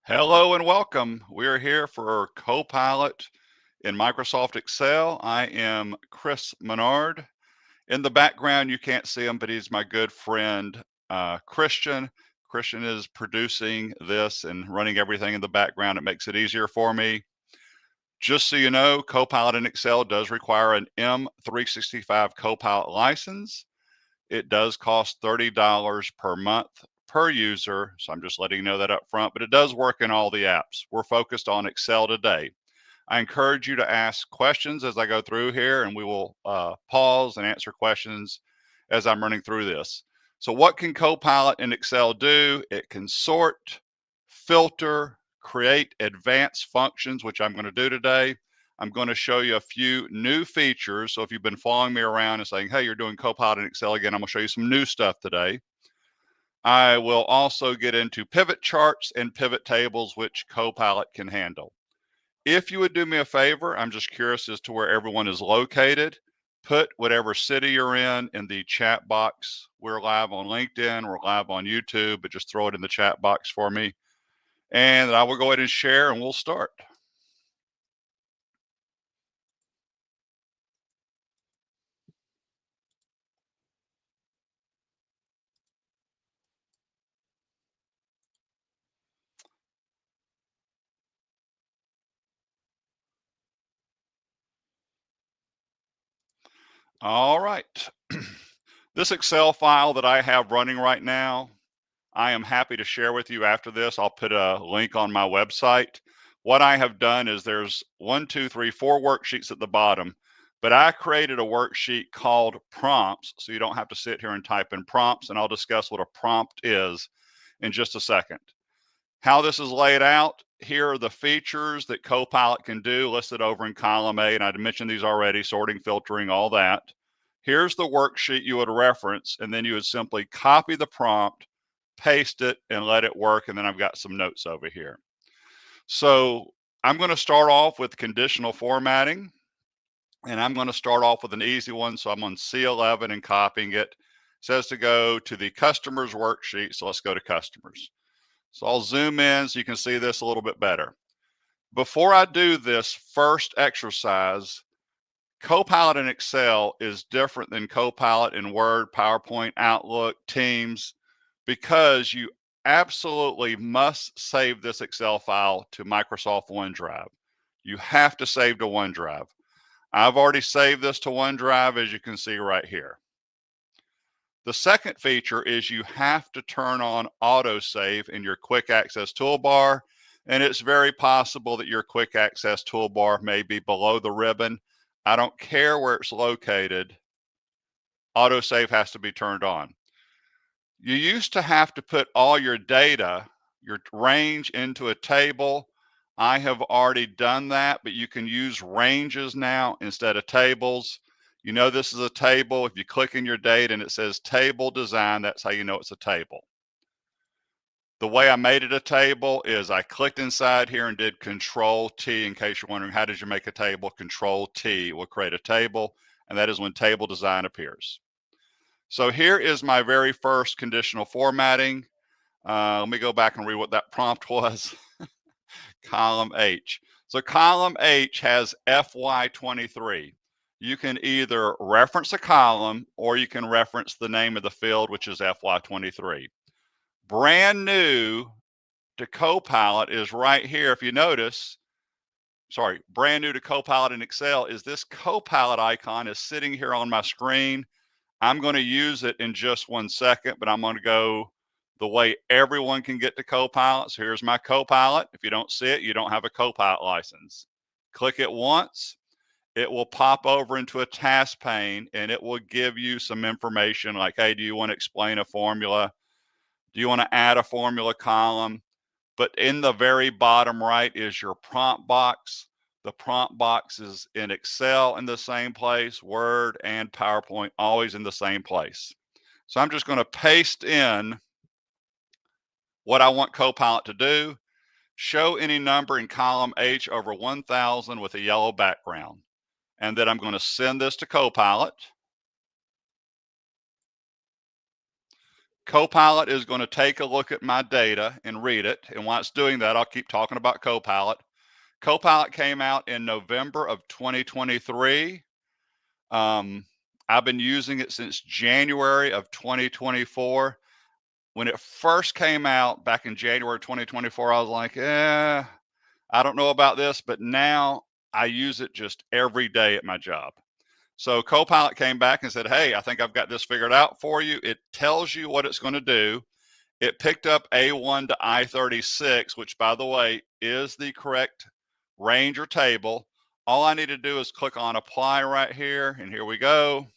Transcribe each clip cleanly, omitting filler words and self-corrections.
Hello and welcome. We are here for Copilot in Microsoft Excel. I am Chris Menard. In the background, you can't see him, but he's my good friend, Christian. Christian is producing this and running everything in the background. It makes it easier for me. Just so you know, Copilot in Excel does require an M365 Copilot license. It does cost $30 per month per user, so I'm just letting you know that up front, but it does work in all the apps. We're focused on Excel today. I encourage you to ask questions as I go through here, and we will pause and answer questions as I'm running through this. So what can Copilot in Excel do? It can sort, filter, create advanced functions, which I'm going to do today. I'm going to show you a few new features. So if you've been following me around and saying, hey, you're doing Copilot in Excel again, I'm going to show you some new stuff today. I will also get into pivot charts and pivot tables, which Copilot can handle. If you would do me a favor, I'm just curious as to where everyone is located. Put whatever city you're in the chat box. We're live on LinkedIn, we're live on YouTube, but just throw it in the chat box for me. And I will go ahead and share and we'll start. All right. This Excel file that I have running right now, I am happy to share with you after this. I'll put a link on my website. What I have done is there's 4 worksheets at the bottom, but I created a worksheet called prompts, so you don't have to sit here and type in prompts, and I'll discuss what a prompt is in just a second. How this is laid out, here are the features that Copilot can do listed over in column A, and I mentioned these already, sorting, filtering, all that. Here's the worksheet you would reference, and then you would simply copy the prompt, paste it, and let it work, and then I've got some notes over here. So I'm going to start off with conditional formatting, and I'm going to start off with an easy one. So I'm on C11 and copying it. It says to go to the customers worksheet, so let's go to customers. So I'll zoom in so you can see this a little bit better. Before I do this first exercise, Copilot in Excel is different than Copilot in Word, PowerPoint, Outlook, Teams, because you absolutely must save this Excel file to Microsoft OneDrive. You have to save to OneDrive. I've already saved this to OneDrive, as you can see right here. The second feature is you have to turn on autosave in your quick access toolbar, and it's very possible that your quick access toolbar may be below the ribbon. I don't care where it's located, autosave has to be turned on. You used to have to put all your data, your range, into a table. I have already done that, but you can use ranges now instead of tables. You know this is a table. If you click in your date and it says table design, that's how you know it's a table. The way I made it a table is I clicked inside here and did Control T. In case you're wondering, how did you make a table? Control T will create a table, and that is when table design appears. So here is my very first conditional formatting. Let me go back and read what that prompt was. Column H. So column H has FY23. You can either reference a column or you can reference the name of the field, which is FY23. Brand new to Copilot is right here. If you notice, brand new to Copilot in Excel is this Copilot icon is sitting here on my screen. I'm going to use it in just 1 second, but I'm going to go the way everyone can get to Copilot. So here's my Copilot. If you don't see it, you don't have a Copilot license. Click it once. It will pop over into a task pane and it will give you some information like, hey, do you want to explain a formula? Do you want to add a formula column? But in the very bottom right is your prompt box. The prompt box is in Excel in the same place, Word and PowerPoint always in the same place. So I'm just going to paste in what I want Copilot to do. Show any number in column H over 1000 with a yellow background. And then I'm going to send this to Copilot. Copilot is going to take a look at my data and read it. And while it's doing that, I'll keep talking about Copilot. Copilot came out in November of 2023. I've been using it since January of 2024. When it first came out back in January 2024, I was like, I don't know about this, but now I use it just every day at my job. So Copilot came back and said, hey, I think I've got this figured out for you. It tells you what it's going to do. It picked up A1 to I36, which, by the way, is the correct range or table. All I need to do is click on apply right here, and here we go.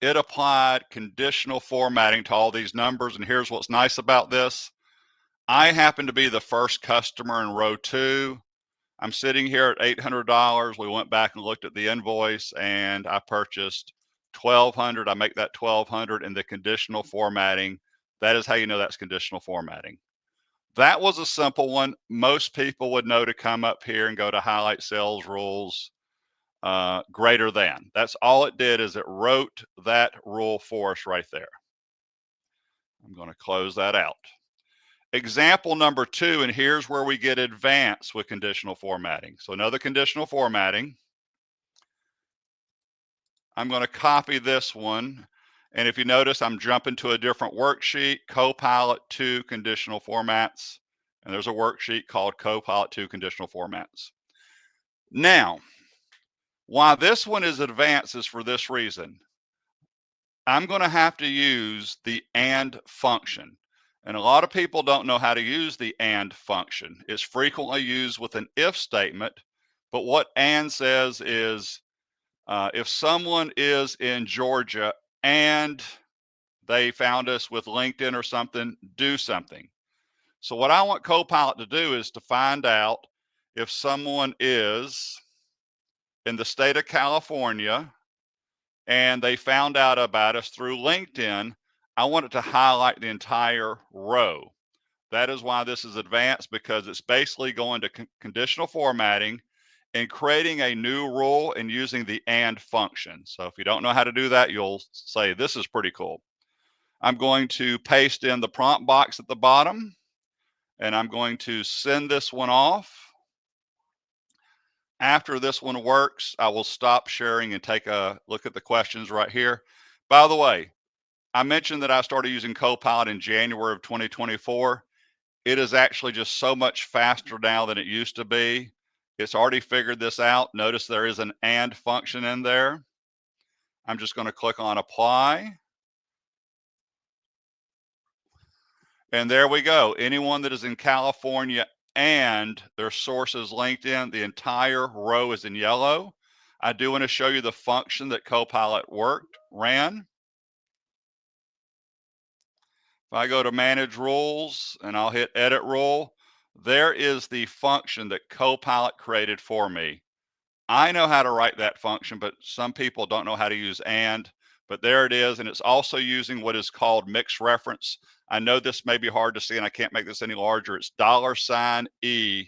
It applied conditional formatting to all these numbers, and here's what's nice about this. I happen to be the first customer in row 2. I'm sitting here at $800. We went back and looked at the invoice, and I purchased $1,200. I make that $1,200 in the conditional formatting. That is how you know that's conditional formatting. That was a simple one. Most people would know to come up here and go to highlight sales rules, greater than. That's all it did, is it wrote that rule for us right there. I'm going to close that out. Example number 2, and here's where we get advanced with conditional formatting. So another conditional formatting. I'm going to copy this one. And if you notice, I'm jumping to a different worksheet, Copilot 2 conditional formats. And there's a worksheet called Copilot 2 conditional formats. Now, why this one is advanced is for this reason. I'm going to have to use the AND function. And a lot of people don't know how to use the AND function. It's frequently used with an if statement, but what AND says is if someone is in Georgia and they found us with LinkedIn or something, do something. So what I want Copilot to do is to find out if someone is in the state of California and they found out about us through LinkedIn. I want it to highlight the entire row. That is why this is advanced, because it's basically going to conditional formatting and creating a new rule and using the AND function. So if you don't know how to do that, you'll say, this is pretty cool. I'm going to paste in the prompt box at the bottom, and I'm going to send this one off. After this one works, I will stop sharing and take a look at the questions right here. By the way, I mentioned that I started using Copilot in January of 2024. It is actually just so much faster now than it used to be. It's already figured this out. Notice there is an AND function in there. I'm just going to click on apply. And there we go. Anyone that is in California and their source is LinkedIn, the entire row is in yellow. I do want to show you the function that Copilot ran. If I go to manage rules and I'll hit edit rule, there is the function that Copilot created for me. I know how to write that function, but some people don't know how to use AND, but there it is. And it's also using what is called mixed reference. I know this may be hard to see and I can't make this any larger. It's $E2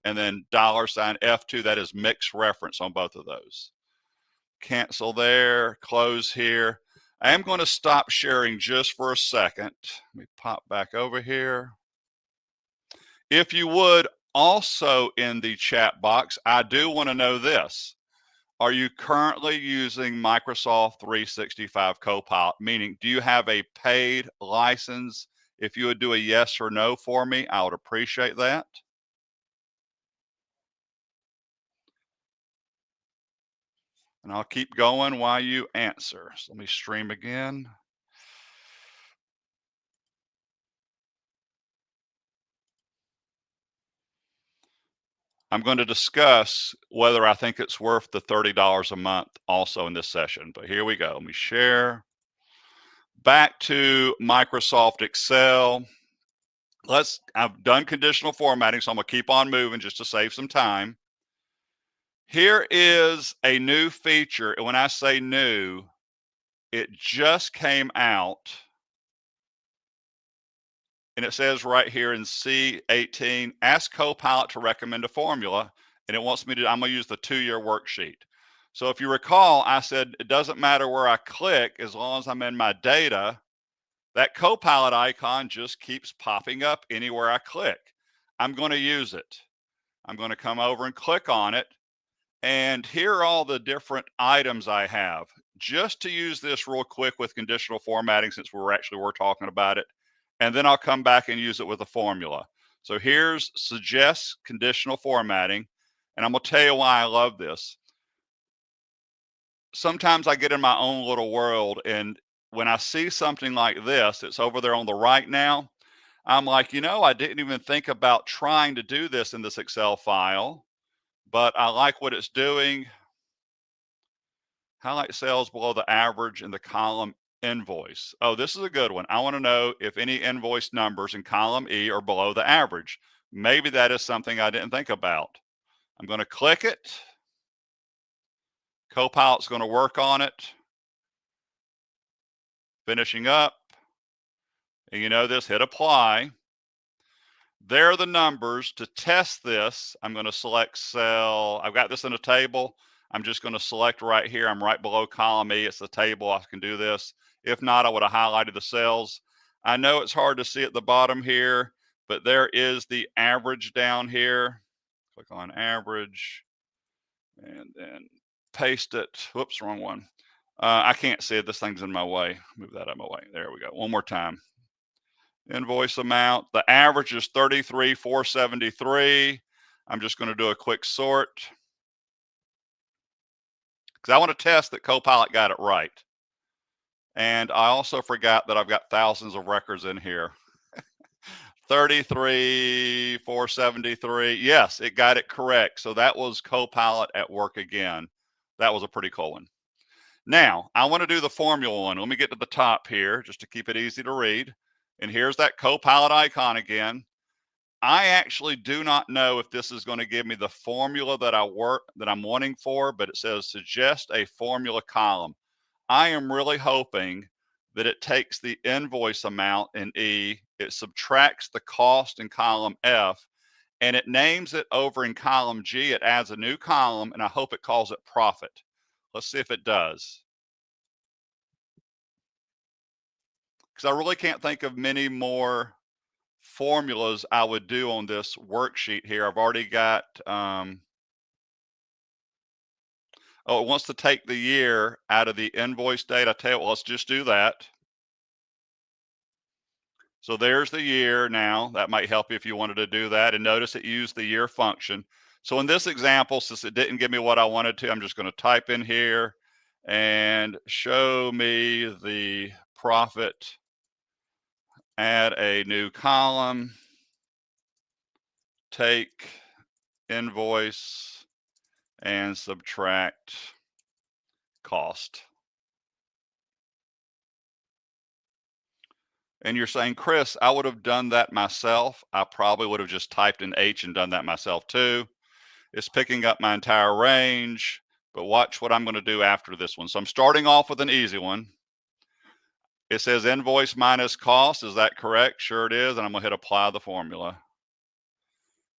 and then $F2. That is mixed reference on both of those. Cancel there, close here. I am going to stop sharing just for a second. Let me pop back over here. If you would, also in the chat box, I do want to know this. Are you currently using Microsoft 365 Copilot? Meaning, do you have a paid license? If you would do a yes or no for me, I would appreciate that. And I'll keep going while you answer. So let me stream again. I'm going to discuss whether I think it's worth the $30 a month also in this session. But here we go. Let me share. Back to Microsoft Excel. I've done conditional formatting, so I'm going to keep on moving just to save some time. Here is a new feature. And when I say new, it just came out. And it says right here in C18, ask Copilot to recommend a formula. And it wants me to, I'm going to use the 2-year worksheet. So if you recall, I said it doesn't matter where I click as long as I'm in my data. That Copilot icon just keeps popping up anywhere I click. I'm going to use it. I'm going to come over and click on it. And here are all the different items I have. Just to use this real quick with conditional formatting, since we're talking about it. And then I'll come back and use it with a formula. So here's suggest conditional formatting. And I'm going to tell you why I love this. Sometimes I get in my own little world, and when I see something like this, it's over there on the right now. I'm like, I didn't even think about trying to do this in this Excel file, but I like what it's doing. Highlight cells below the average in the column invoice. Oh, this is a good one. I want to know if any invoice numbers in column E are below the average. Maybe that is something I didn't think about. I'm going to click it. Copilot's going to work on it. Finishing up. And you know this, hit apply. There are the numbers. To test this, I'm going to select cell. I've got this in a table. I'm just going to select right here. I'm right below column E. It's the table. I can do this. If not, I would have highlighted the cells. I know it's hard to see at the bottom here, but there is the average down here. Click on average and then paste it. Whoops, wrong one. I can't see it. This thing's in my way. Move that out of my way. There we go. One more time. Invoice amount. The average is 33,473. I'm just going to do a quick sort because I want to test that Copilot got it right. And I also forgot that I've got thousands of records in here. 33,473. Yes, it got it correct. So that was Copilot at work again. That was a pretty cool one. Now, I want to do the formula one. Let me get to the top here just to keep it easy to read. And here's that Copilot icon again. I actually do not know if this is going to give me the formula that I'm wanting for, but it says suggest a formula column. I am really hoping that it takes the invoice amount in E, it subtracts the cost in column F, and it names it over in column G. It adds a new column, and I hope it calls it profit. Let's see if it does. Because I really can't think of many more formulas I would do on this worksheet here. I've already got, oh, it wants to take the year out of the invoice date. I tell you what, let's just do that. So there's the year now. That might help you if you wanted to do that. And notice it used the year function. So in this example, since it didn't give me what I wanted to, I'm just going to type in here and show me the profit. Add a new column. Take invoice and subtract cost. And you're saying, Chris, I would have done that myself. I probably would have just typed in H and done that myself too. It's picking up my entire range, but watch what I'm going to do after this one. So I'm starting off with an easy one. It says invoice minus cost. Is that correct? Sure it is. And I'm going to hit apply the formula.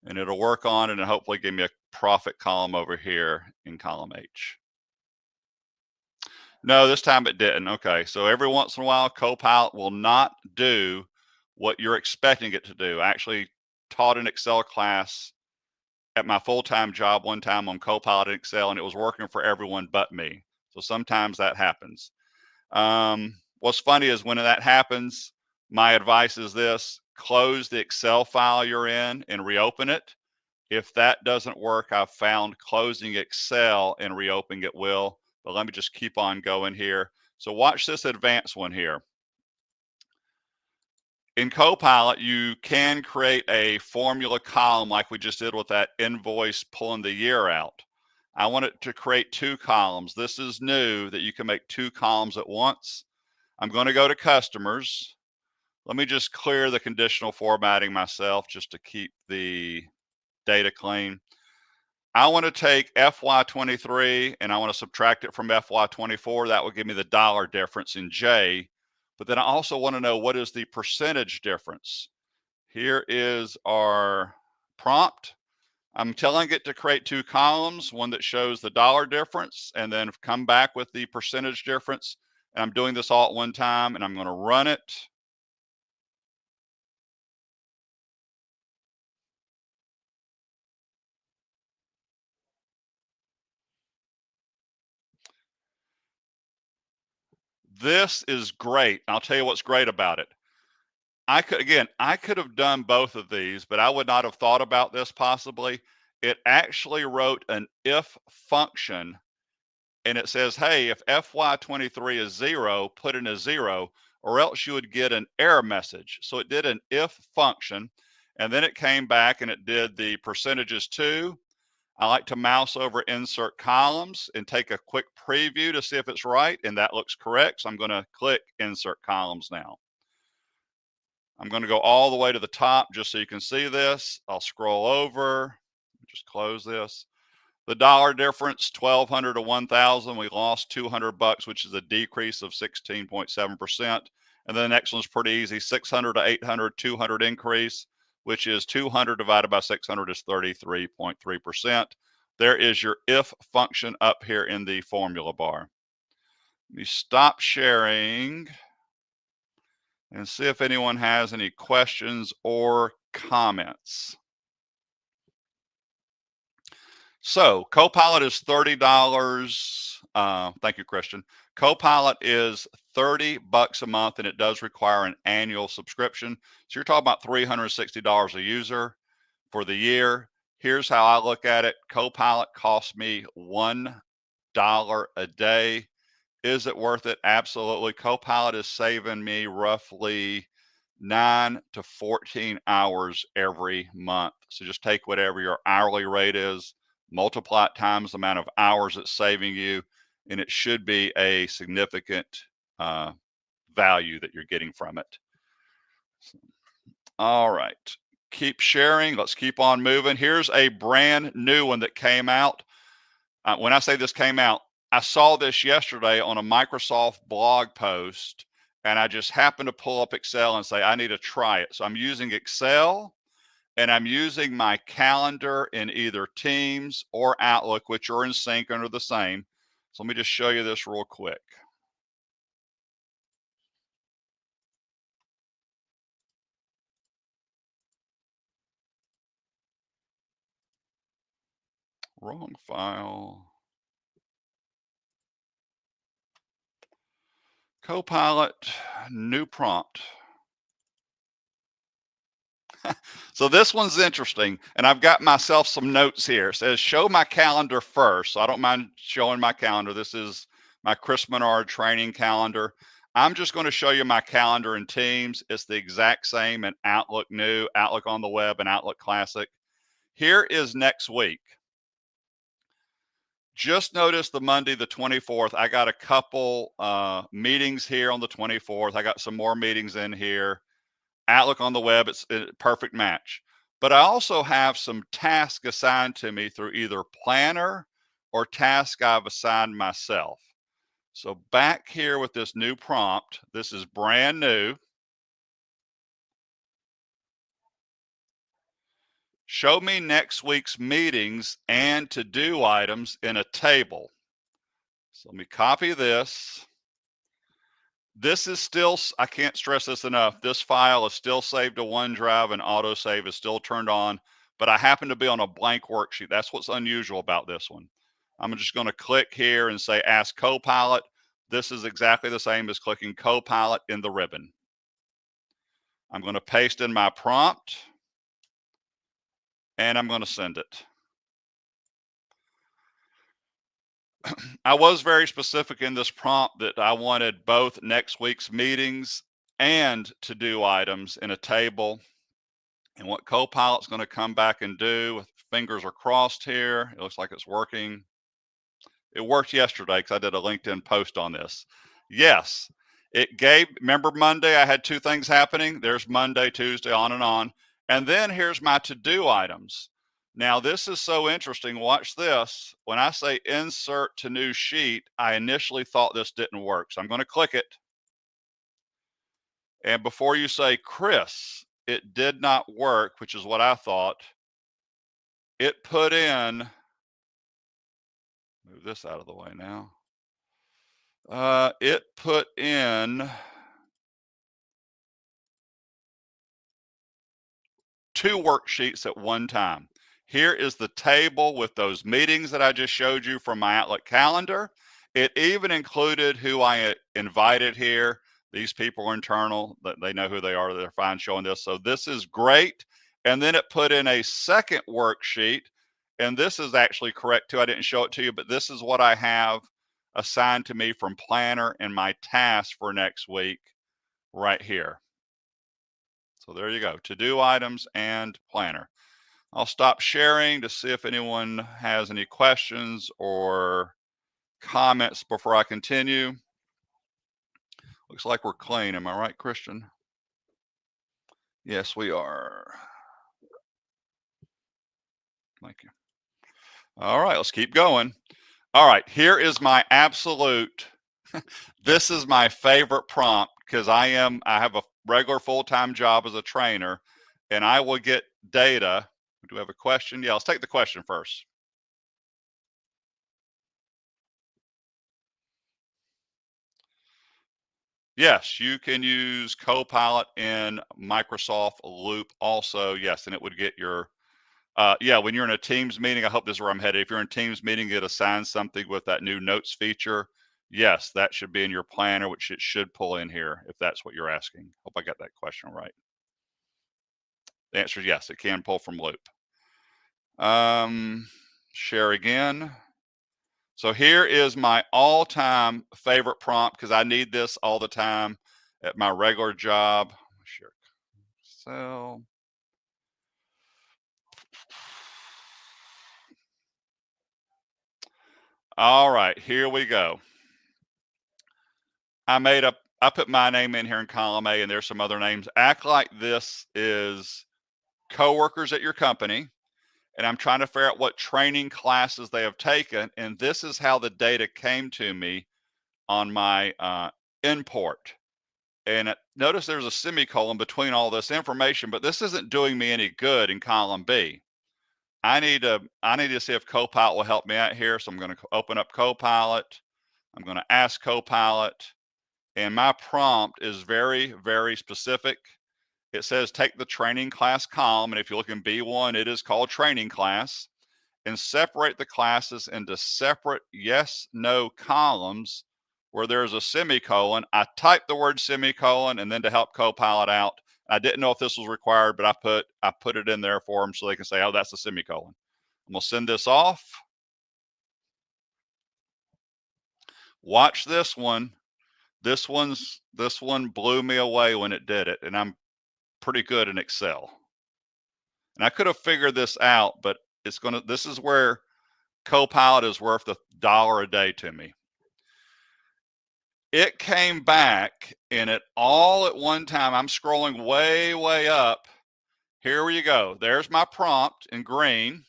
And it'll work on it and hopefully give me a profit column over here in column H. No, this time it didn't. Okay, so every once in a while, Copilot will not do what you're expecting it to do. I actually taught an Excel class at my full-time job one time on Copilot in Excel, and it was working for everyone but me. So sometimes that happens. What's funny is when that happens, my advice is this: close the Excel file you're in and reopen it. If that doesn't work, I've found closing Excel and reopening it will. But let me just keep on going here. So watch this advanced one here. In Copilot, you can create a formula column like we just did with that invoice pulling the year out. I want it to create two columns. This is new, that you can make two columns at once. I'm going to go to customers. Let me just clear the conditional formatting myself just to keep the data clean. I want to take FY23 and I want to subtract it from FY24. That would give me the dollar difference in J. But then I also want to know what is the percentage difference. Here is our prompt. I'm telling it to create two columns, one that shows the dollar difference, and then come back with the percentage difference. And I'm doing this all at one time, and I'm going to run it. This is great. I'll tell you what's great about it. I could have done both of these, but I would not have thought about this possibly. It actually wrote an if function, and it says, hey, if FY23 is 0, put in a 0, or else you would get an error message. So it did an if function, and then it came back and it did the percentages too. I like to mouse over insert columns and take a quick preview to see if it's right, and that looks correct. So I'm going to click insert columns now. I'm going to go all the way to the top just so you can see this. I'll scroll over, just close this. The dollar difference, 1,200 to 1,000. We lost $200, which is a decrease of 16.7%. And then the next one's pretty easy, 600 to 800, 200 increase, which is 200 divided by 600 is 33.3%. There is your if function up here in the formula bar. Let me stop sharing and see if anyone has any questions or comments. So Copilot is $30. Thank you, Christian. Copilot is $30 a month, and it does require an annual subscription. So you're talking about $360 a user for the year. Here's how I look at it. Copilot costs me $1 a day. Is it worth it? Absolutely. Copilot is saving me roughly 9 to 14 hours every month. So just take whatever your hourly rate is, multiply it times the amount of hours it's saving you, and it should be a significant value that you're getting from it. All right. Keep sharing. Let's keep on moving. Here's a brand new one that came out. When I say this came out, I saw this yesterday on a Microsoft blog post, and I just happened to pull up Excel and say, I need to try it. So I'm using Excel, and I'm using my calendar in either Teams or Outlook, which are in sync and are the same. So let me just show you this real quick. Wrong file. Copilot, new prompt. So this one's interesting, and I've got myself some notes here. It says show my calendar first. So I don't mind showing my calendar. This is my Chris Menard training calendar. I'm just going to show you my calendar in Teams. It's the exact same in Outlook New, Outlook on the Web, and Outlook Classic. Here is next week. Just notice the Monday, the 24th. I got a couple meetings here on the 24th. I got some more meetings in here. Outlook on the Web, it's a perfect match. But I also have some tasks assigned to me through either Planner or tasks I've assigned myself. So back here with this new prompt, this is brand new. Show me next week's meetings and to-do items in a table. So let me copy this. This is still, I can't stress this enough. This file is still saved to OneDrive and autosave is still turned on, but I happen to be on a blank worksheet. That's what's unusual about this one. I'm just going to click here and say Ask Copilot. This is exactly the same as clicking Copilot in the ribbon. I'm going to paste in my prompt and I'm going to send it. I was very specific in this prompt that I wanted both next week's meetings and to-do items in a table. And what Copilot's going to come back and do, with fingers are crossed here, it looks like it's working. It worked yesterday because I did a LinkedIn post on this. Yes, it gave, remember Monday, I had two things happening. There's Monday, Tuesday, on and on. And then here's my to-do items. Now, this is so interesting. Watch this. When I say insert to new sheet, I initially thought this didn't work. So I'm going to click it. And before you say, Chris, it did not work, which is what I thought, it put in, move this out of the way now. It put in 2 worksheets at one time. Here is the table with those meetings that I just showed you from my Outlook calendar. It even included who I invited here. These people are internal, that they know who they are, they're fine showing this. So this is great. And then it put in a second worksheet, and this is actually correct too. I didn't show it to you, but this is what I have assigned to me from Planner and my task for next week right here. So there you go, to-do items and Planner. I'll stop sharing to see if anyone has any questions or comments before I continue. Looks like we're clean. Am I right, Christian? Yes, we are. Thank you. All right, let's keep going. All right, here is my absolute, this is my favorite prompt because I have a regular full-time job as a trainer, and I will get data. Do we have a question? Yeah, let's take the question first. Yes, you can use Copilot in Microsoft Loop also. Yes, and it would get your, yeah, when you're in a Teams meeting, I hope this is where I'm headed. If you're in a Teams meeting, it assigns something with that new notes feature. Yes, that should be in your planner, which it should pull in here if that's what you're asking. Hope I got that question right. The answer is yes, it can pull from Loop. Share again. So here is my all-time favorite prompt because I need this all the time at my regular job. Share cell. All right, here we go. I put my name in here in column A, and there's some other names. Act like this is coworkers at your company, and I'm trying to figure out what training classes they have taken, and this is how the data came to me on my import. And notice there's a semicolon between all this information, but this isn't doing me any good in column B. I need to see if Copilot will help me out here. So I'm going to open up Copilot. I'm going to ask Copilot, and my prompt is very, very specific. It says take the training class column, and if you look in B1, it is called training class, and separate the classes into separate yes, no columns where there's a semicolon. I typed the word semicolon, and then to help Copilot out, I didn't know if this was required, but I put it in there for them so they can say, oh, that's a semicolon. I'm gonna send this off. Watch this one. This one blew me away when it did it, and I'm pretty good in Excel. And I could have figured this out, but this is where Copilot is worth $1 a day to me. It came back and it all at one time, I'm scrolling way, way up. Here we go. There's my prompt in green.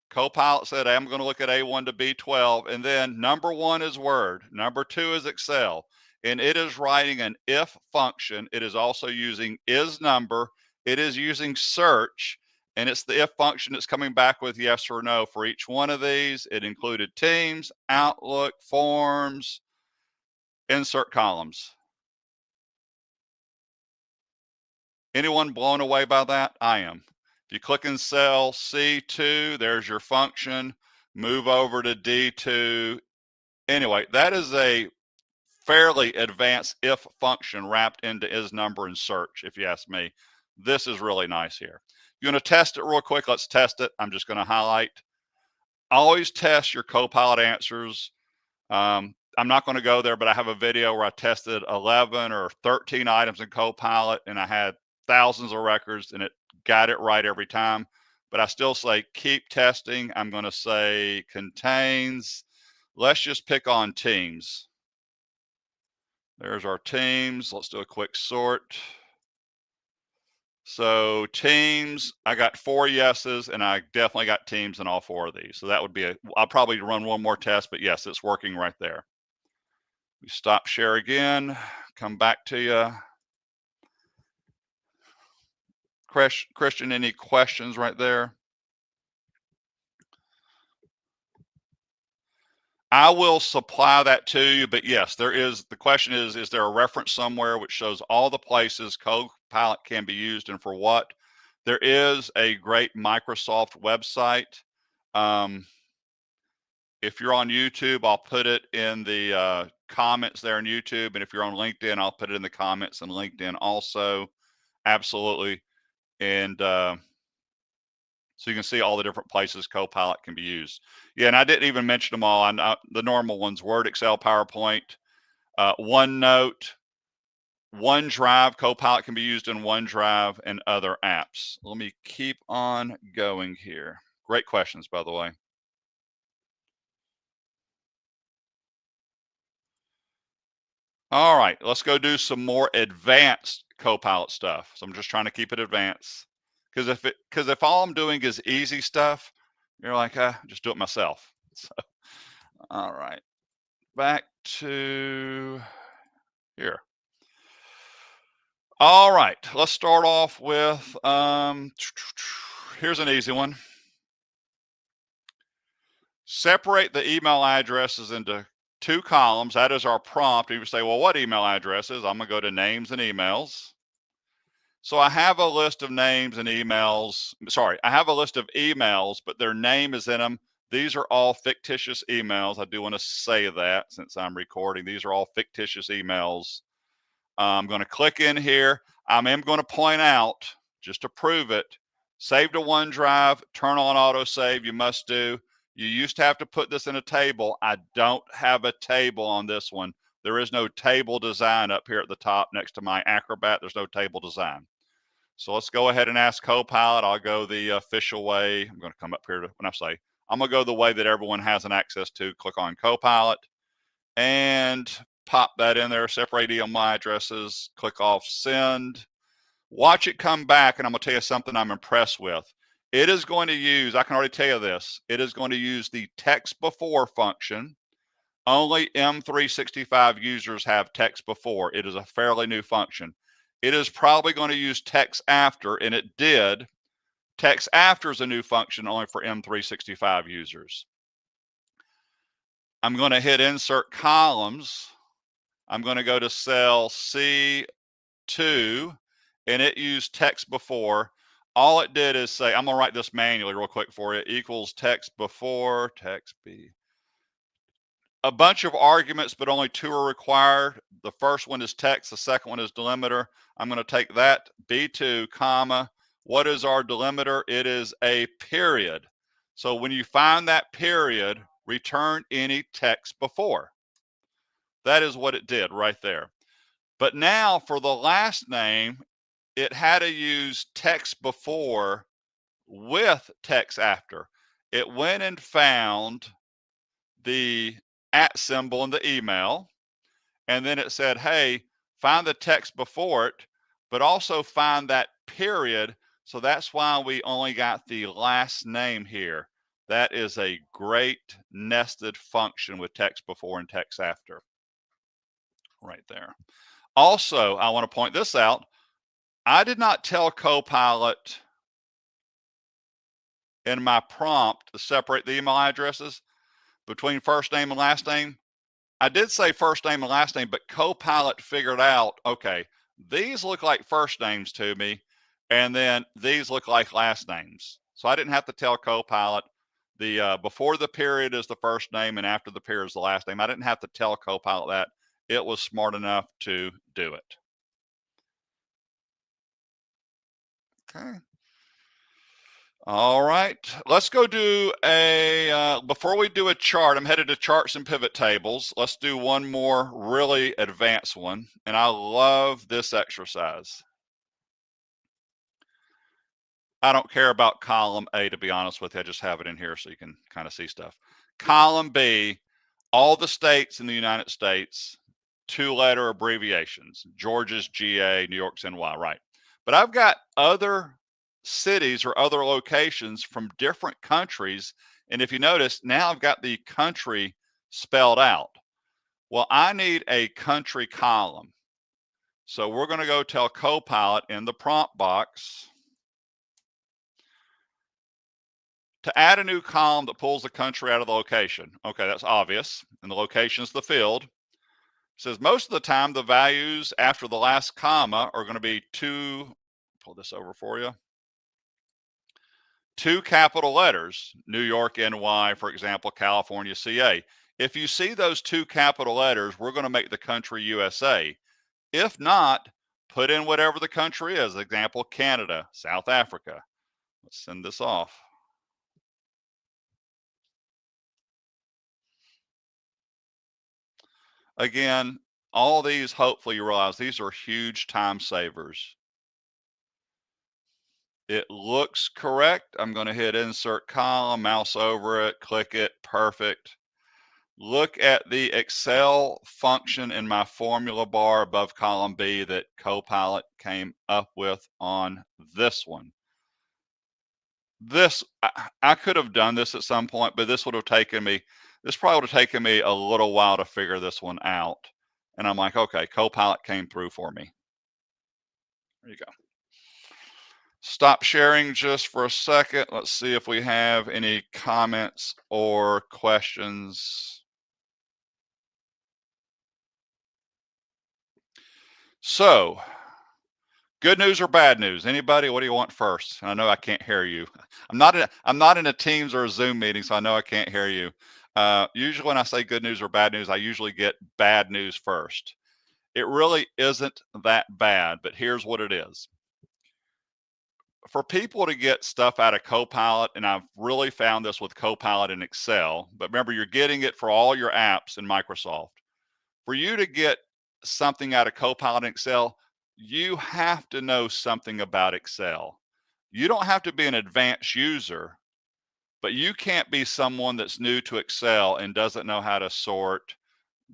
Copilot said, hey, I'm going to look at A1 to B12. And then number 1 is Word. Number 2 is Excel. And it is writing an if function. It is also using isNumber. It is using search. And it's the if function that's coming back with yes or no for each one of these. It included Teams, Outlook, Forms, insert columns. Anyone blown away by that? I am. If you click in cell C2, there's your function. Move over to D2. Anyway, that is a fairly advanced if function wrapped into isNumber and search, if you ask me. This is really nice here. You're going to test it real quick. Let's test it. I'm just going to highlight. Always test your Copilot answers. I'm not going to go there, but I have a video where I tested 11 or 13 items in Copilot, and I had thousands of records, and it got it right every time. But I still say keep testing. I'm going to say contains. Let's just pick on teams. There's our teams. Let's do a quick sort. So teams, I got 4 yeses, and I definitely got teams in all 4 of these. So that would be I'll probably run one more test, but yes, it's working right there. We stop share again, come back to you. Christian, any questions right there? I will supply that to you, but yes, there is. The question is there a reference somewhere which shows all the places Copilot can be used and for what? There is a great Microsoft website. Um, if you're on YouTube, I'll put it in the comments there on YouTube. And if you're on LinkedIn, I'll put it in the comments on LinkedIn also. Absolutely. And so you can see all the different places Copilot can be used. Yeah, and I didn't even mention them all. The normal ones: Word, Excel, PowerPoint, OneNote, OneDrive. Copilot can be used in OneDrive and other apps. Let me keep on going here. Great questions, by the way. All right, let's go do some more advanced Copilot stuff. So I'm just trying to keep it advanced, because if all I'm doing is easy stuff, you're like, just do it myself. So, all right, back to here. All right, let's start off with here's an easy one. Separate the email addresses into 2 columns. That is our prompt. You say, well, what email addresses? I'm going to go to names and emails. So I have a list of names and emails. Sorry, I have a list of emails, but their name is in them. These are all fictitious emails. I do want to say that since I'm recording. These are all fictitious emails. I'm going to click in here. I am going to point out, just to prove it, save to OneDrive, turn on autosave. You must do. You used to have to put this in a table. I don't have a table on this one. There is no table design up here at the top next to my Acrobat. There's no table design. So let's go ahead and ask Copilot. I'll go the official way. I'm going to come up here to, when I say, I'm going to go the way that everyone has an access to. Click on Copilot and pop that in there. Separate email addresses. Click off send. Watch it come back, and I'm going to tell you something I'm impressed with. It is going to use, I can already tell you this, it is going to use the text before function. Only M365 users have text before. It is a fairly new function. It is probably going to use text after, and it did. Text after is a new function only for M365 users. I'm going to hit insert columns. I'm going to go to cell C2, and it used text before. All it did is say, I'm going to write this manually real quick for you, equals text before, text B. A bunch of arguments, but only 2 are required. The first one is text, the second one is delimiter. I'm going to take that B2, comma. What is our delimiter? It is a period. So when you find that period, return any text before. That is what it did right there. But now for the last name, it had to use text before with text after. It went and found the @ symbol in the email, and then it said, hey, find the text before it, but also find that period. So that's why we only got the last name here. That is a great nested function with text before and text after right there. Also, I want to point this out. I did not tell Copilot in my prompt to separate the email addresses between first name and last name. I did say first name and last name, but Copilot figured out, okay, these look like first names to me, and then these look like last names. So I didn't have to tell Copilot the before the period is the first name and after the period is the last name. I didn't have to tell Copilot that. It was smart enough to do it. Okay. All right, let's go do before we do a chart, I'm headed to charts and pivot tables. Let's do one more really advanced one. And I love this exercise. I don't care about column A, to be honest with you. I just have it in here so you can kind of see stuff. Column B, all the states in the United States, 2-letter abbreviations. Georgia's GA, New York's NY, right? But I've got other cities or other locations from different countries. And if you notice, now I've got the country spelled out. Well, I need a country column. So we're going to go tell Copilot in the prompt box, To add a new column that pulls the country out of the location. Okay, that's obvious. And the location is the field. It says most of the time the values after the last comma are going to be pull this over for you, two capital letters, New York, NY, for example, California, CA. If you see those two capital letters, we're going to make the country USA. If not, put in whatever the country is. Example, Canada, South Africa. Let's send this off. Again, all these, hopefully you realize these are huge time savers. It looks correct. I'm going to hit insert column, mouse over it, click it, perfect. Look at the Excel function in my formula bar above column B that Copilot came up with on this one. I could have done this at some point, but this probably would have taken me a little while to figure this one out. And I'm like, okay, Copilot came through for me. There you go. Stop sharing just for a second. Let's see if we have any comments or questions. So, good news or bad news? Anybody? What do you want first? I know I can't hear you. I'm not in a Teams or a Zoom meeting, so I know I can't hear you. Usually when I say good news or bad news, I usually get bad news first. It really isn't that bad, but here's what it is. For people to get stuff out of Copilot, and I've really found this with Copilot in Excel, but remember, you're getting it for all your apps in Microsoft. For you to get something out of Copilot in Excel, you have to know something about Excel. You don't have to be an advanced user, but you can't be someone that's new to Excel and doesn't know how to sort,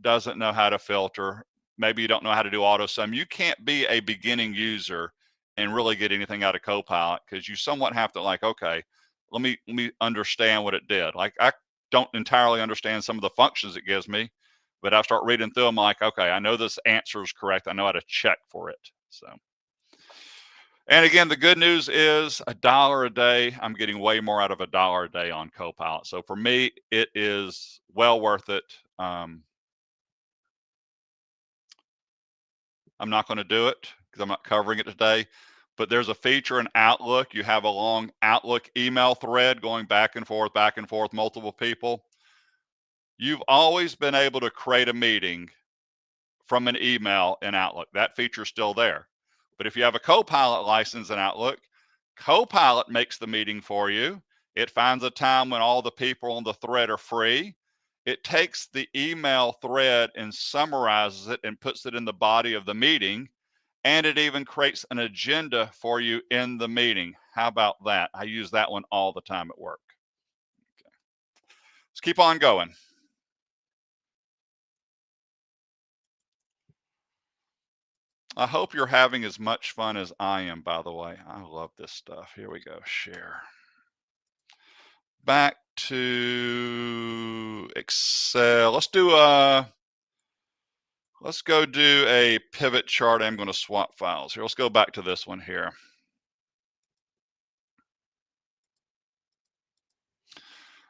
doesn't know how to filter. Maybe you don't know how to do auto sum. You can't be a beginning user and really get anything out of Copilot because you somewhat have to like, okay, let me understand what it did. Like I don't entirely understand some of the functions it gives me, but I start reading through them like, okay, I know this answer is correct. I know how to check for it. So, and again, the good news is $1 a day. I'm getting way more out of $1 a day on Copilot. So for me, it is well worth it. I'm not going to do it because I'm not covering it today. But there's a feature in Outlook. You have a long Outlook email thread going back and forth, multiple people. You've always been able to create a meeting from an email in Outlook. That feature's still there. But if you have a Copilot license in Outlook, Copilot makes the meeting for you. It finds a time when all the people on the thread are free. It takes the email thread and summarizes it and puts it in the body of the meeting. And it even creates an agenda for you in the meeting. How about that? I use that one all the time at work. Okay. Let's keep on going. I hope you're having as much fun as I am, by the way. I love this stuff. Here we go. Share. Back to Excel. Let's go do a pivot chart. I'm going to swap files here. Let's go back to this one here.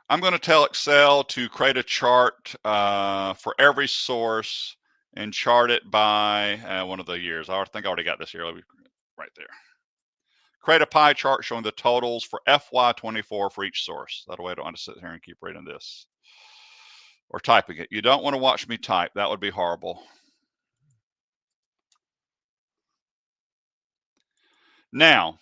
I'm going to tell Excel to create a chart for every source and chart it by one of the years. I think I already got this here. Right there. Create a pie chart showing the totals for FY24 for each source. That way I don't want to sit here and keep reading this or typing it. You don't want to watch me type. That would be horrible. Now,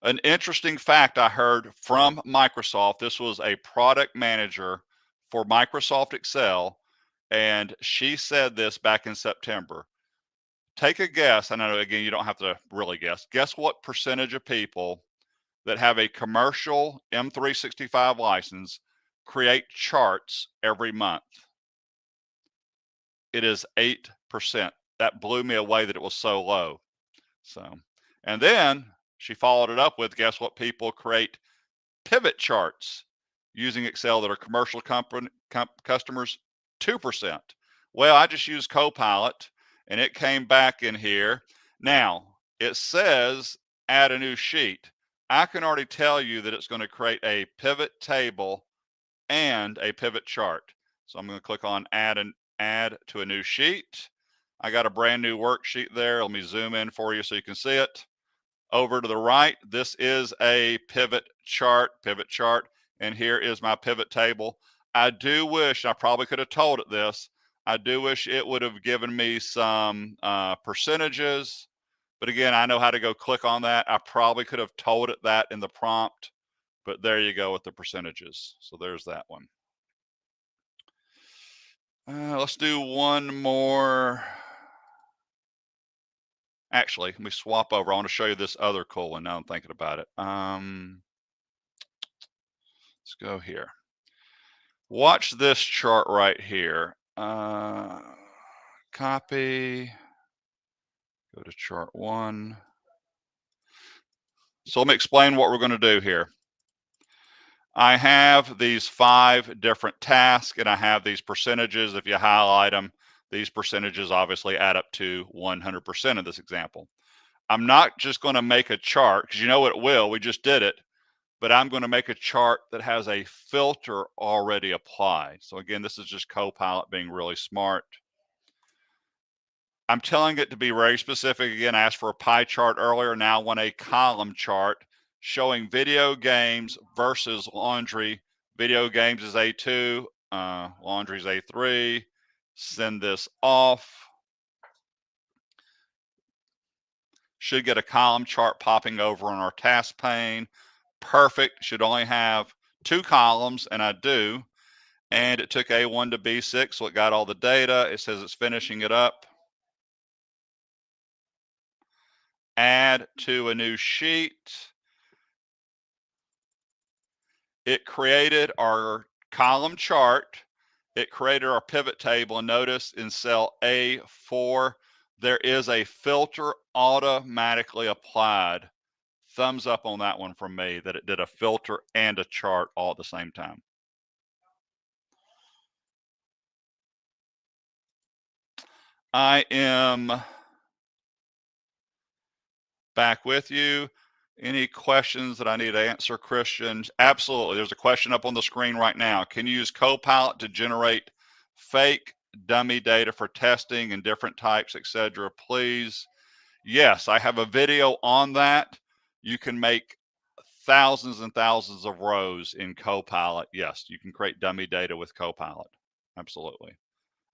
an interesting fact I heard from Microsoft. This was a product manager for Microsoft Excel, and she said this back in September. Take a guess. I know, again, you don't have to really guess. Guess what percentage of people that have a commercial M365 license create charts every month? It is 8%. That blew me away that it was so low. So, and then she followed it up with, guess what people create pivot charts using Excel that are commercial customers? 2%. Well, I just used Copilot and it came back in here. Now it says add a new sheet, I can already tell you that it's going to create a pivot table and a pivot chart. So I'm going to click on add to a new sheet. I got a brand new worksheet there. Let me zoom in for you so you can see it. Over to the right, this is a pivot chart, and here is my pivot table. I do wish, I probably could have told it this, I do wish it would have given me some percentages, but again, I know how to go click on that. I probably could have told it that in the prompt, but there you go with the percentages. So there's that one. Let's do one more. Actually, let me swap over. I want to show you this other cool one now I'm thinking about it. Let's go here. Watch this chart right here. Copy, go to chart 1. So let me explain what we're going to do here. I have these 5 different tasks and I have these percentages. If you highlight them, these percentages obviously add up to 100% in this example. I'm not just going to make a chart because you know it will, we just did it, but I'm going to make a chart that has a filter already applied. So again, this is just Copilot being really smart. I'm telling it to be very specific. Again, I asked for a pie chart earlier. Now I want a column chart showing video games versus laundry. Video games is A2, laundry is A3. Send this off. Should get a column chart popping over on our task pane. Perfect. Should only have 2 columns, and I do. And it took A1 to B6, so it got all the data. It says it's finishing it up. Add to a new sheet. It created our column chart. It created our pivot table, and notice in cell A4, there is a filter automatically applied. Thumbs up on that one from me, that it did a filter and a chart all at the same time. I am back with you. Any questions that I need to answer, Christian? Absolutely. There's a question up on the screen right now. Can you use Copilot to generate fake dummy data for testing and different types, etc.? Please. Yes, I have a video on that. You can make thousands and thousands of rows in Copilot. Yes, you can create dummy data with Copilot. Absolutely.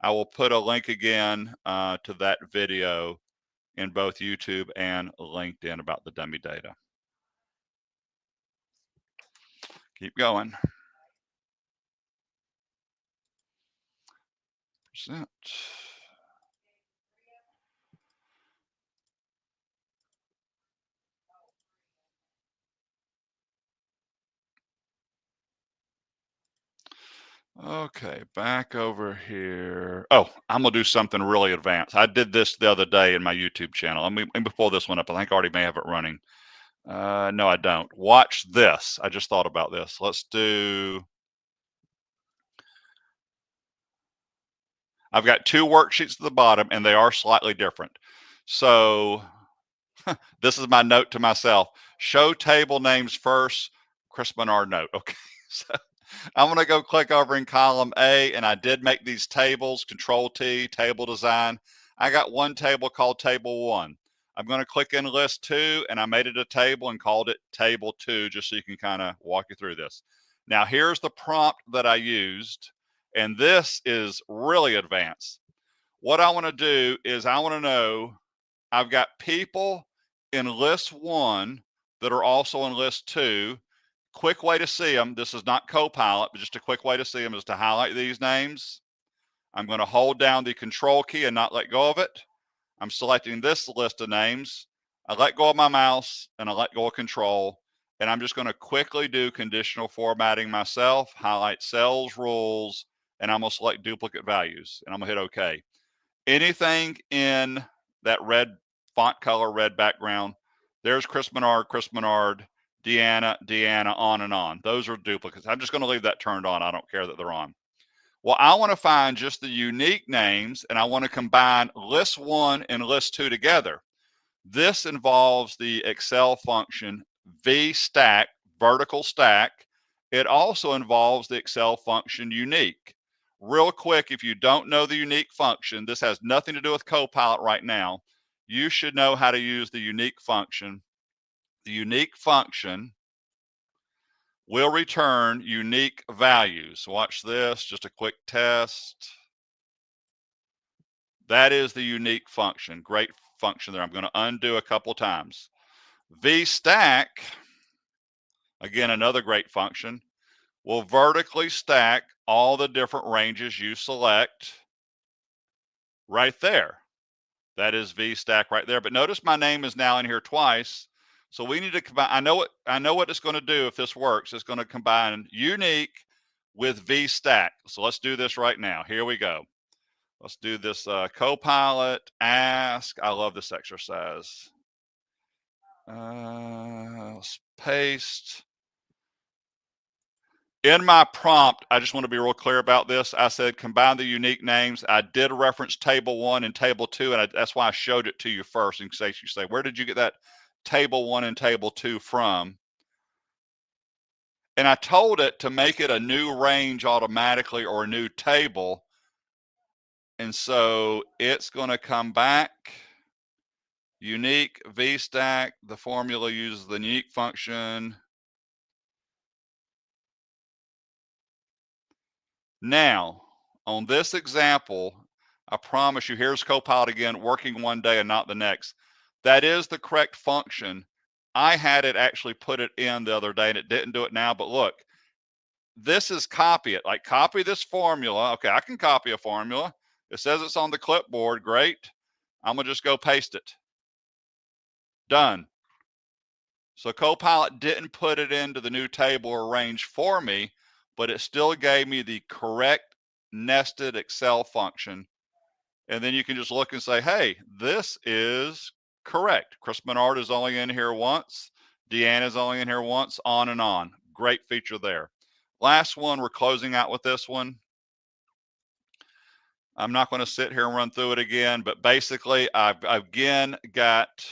I will put a link again to that video in both YouTube and LinkedIn about the dummy data. Keep going. Percent. Okay, back over here. Oh, I'm gonna do something really advanced. I did this the other day in my YouTube channel. Let me pull this one up. I think I already may have it running. No, I don't. Watch this. I just thought about this. Let's do. I've got 2 worksheets at the bottom, and they are slightly different. So this is my note to myself. Show table names first. Chris Menard note. Okay, so I'm going to go click over in column A, and I did make these tables, Control T, table design. I got one table called table 1. I'm going to click in list 2, and I made it a table and called it table 2, just so you can kind of walk you through this. Now here's the prompt that I used, and this is really advanced. What I want to do is I want to know, I've got people in list 1 that are also in list 2. Quick way to see them, this is not Copilot, but just a quick way to see them is to highlight these names. I'm going to hold down the control key and not let go of it. I'm selecting this list of names. I let go of my mouse and I let go of control. And I'm just going to quickly do conditional formatting myself, highlight cells, rules, and I'm going to select duplicate values. And I'm going to hit OK. Anything in that red font color, red background, there's Chris Menard, Deanna, on and on. Those are duplicates. I'm just going to leave that turned on. I don't care that they're on. Well, I want to find just the unique names, and I want to combine list 1 and list 2 together. This involves the Excel function VSTACK, vertical stack. It also involves the Excel function unique. Real quick, if you don't know the unique function, this has nothing to do with Copilot right now. You should know how to use the unique function. The unique function will return unique values. Watch this, just a quick test. That is the unique function. Great function there. I'm going to undo a couple times. VSTACK, again, another great function, will vertically stack all the different ranges you select right there. That is VSTACK right there. But notice my name is now in here twice. So we need to combine. I know what it's going to do if this works. It's going to combine unique with VSTACK. So let's do this right now. Here we go. Let's do this Copilot ask. I love this exercise. Let's paste. In my prompt, I just want to be real clear about this. I said combine the unique names. I did reference table 1 and table 2, and that's why I showed it to you first in case you say, where did you get that table 1 and table 2 from? And I told it to make it a new range automatically or a new table. And so it's going to come back. Unique VSTACK. The formula uses the unique function. Now, on this example, I promise you, here's Copilot again, working one day and not the next. That is the correct function. I had it actually put it in the other day and it didn't do it now, but look, this is copy it, like copy this formula. Okay, I can copy a formula. It says it's on the clipboard, great. I'm gonna just go paste it. Done. So Copilot didn't put it into the new table or range for me, but it still gave me the correct nested Excel function. And then you can just look and say, hey, this is correct. Chris Menard is only in here once. Deanna is only in here once, on and on. Great feature there. Last one, we're closing out with this one. I'm not going to sit here and run through it again, but basically I've again got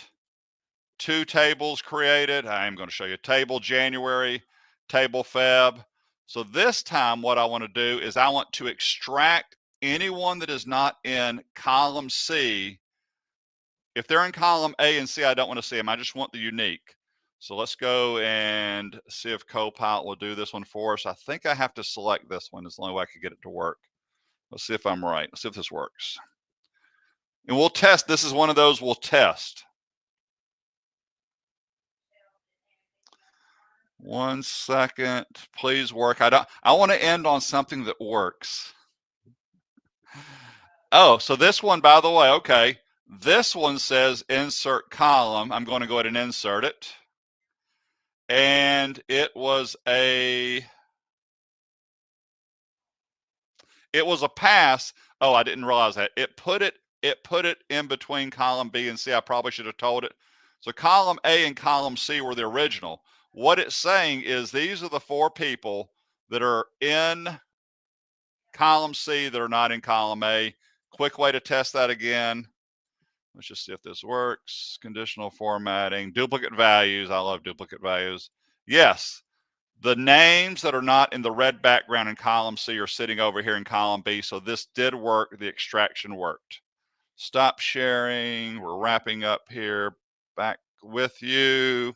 2 tables created. I'm going to show you table January, table Feb. So this time what I want to do is I want to extract anyone that is not in column C. If they're in column A and C, I don't want to see them. I just want the unique. So let's go and see if Copilot will do this one for us. I think I have to select this one. It's the only way I could get it to work. Let's see if I'm right. Let's see if this works. And we'll test. This is one of those we'll test. 1 second, please work. I want to end on something that works. Oh, so this one, by the way, okay. This one says insert column. I'm going to go ahead and insert it. And it was a pass. Oh, I didn't realize that. It put it in between column B and C. I probably should have told it. So column A and column C were the original. What it's saying is these are the 4 people that are in column C that are not in column A. Quick way to test that again. Let's just see if this works. Conditional formatting, duplicate values. I love duplicate values. Yes, the names that are not in the red background in column C are sitting over here in column B. So this did work. The extraction worked. Stop sharing. We're wrapping up here. Back with you.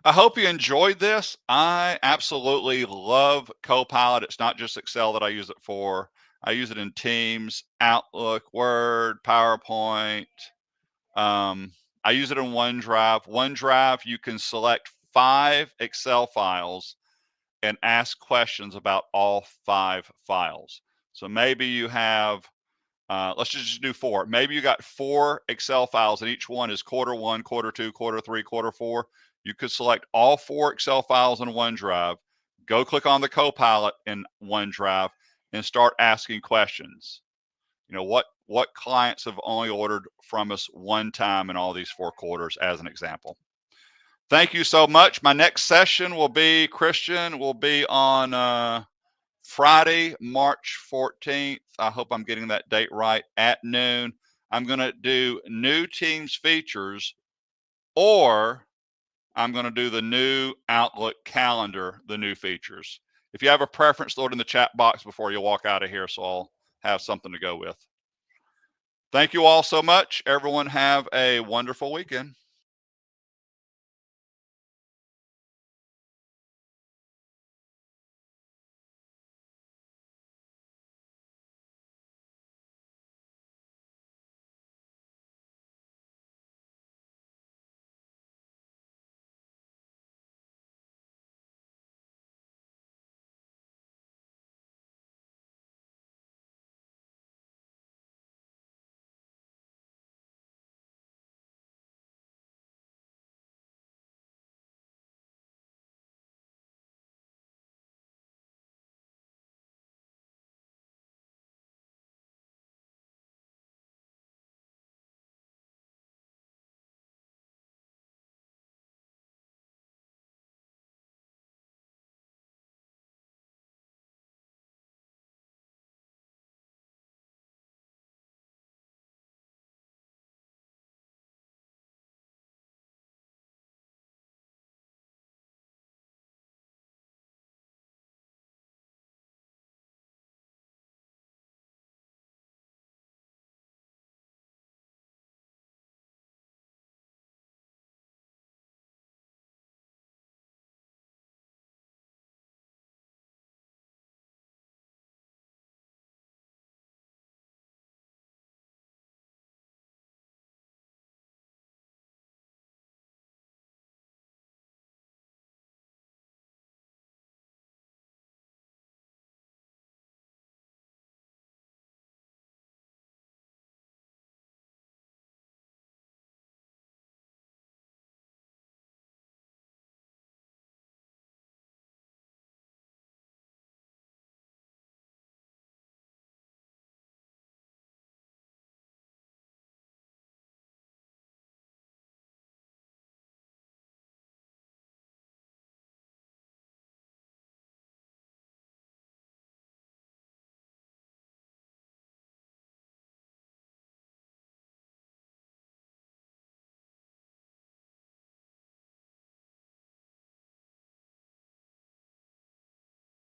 I hope you enjoyed this. I absolutely love Copilot. It's not just Excel that I use it for. I use it in Teams, Outlook, Word, PowerPoint. I use it in OneDrive. OneDrive, you can select 5 Excel files and ask questions about all 5 files. So maybe you have, let's just do 4. Maybe you got 4 Excel files and each one is quarter 1, quarter 2, quarter 3, quarter 4. You could select all 4 Excel files in OneDrive, go click on the Copilot in OneDrive and start asking questions. You know, what clients have only ordered from us one time in all these 4 quarters, as an example. Thank you so much. My next session will be, Christian, will be on Friday, March 14th. I hope I'm getting that date right, at noon. I'm going to do new Teams features or I'm going to do the new Outlook calendar, the new features. If you have a preference, throw it in the chat box before you walk out of here so I'll have something to go with. Thank you all so much. Everyone have a wonderful weekend.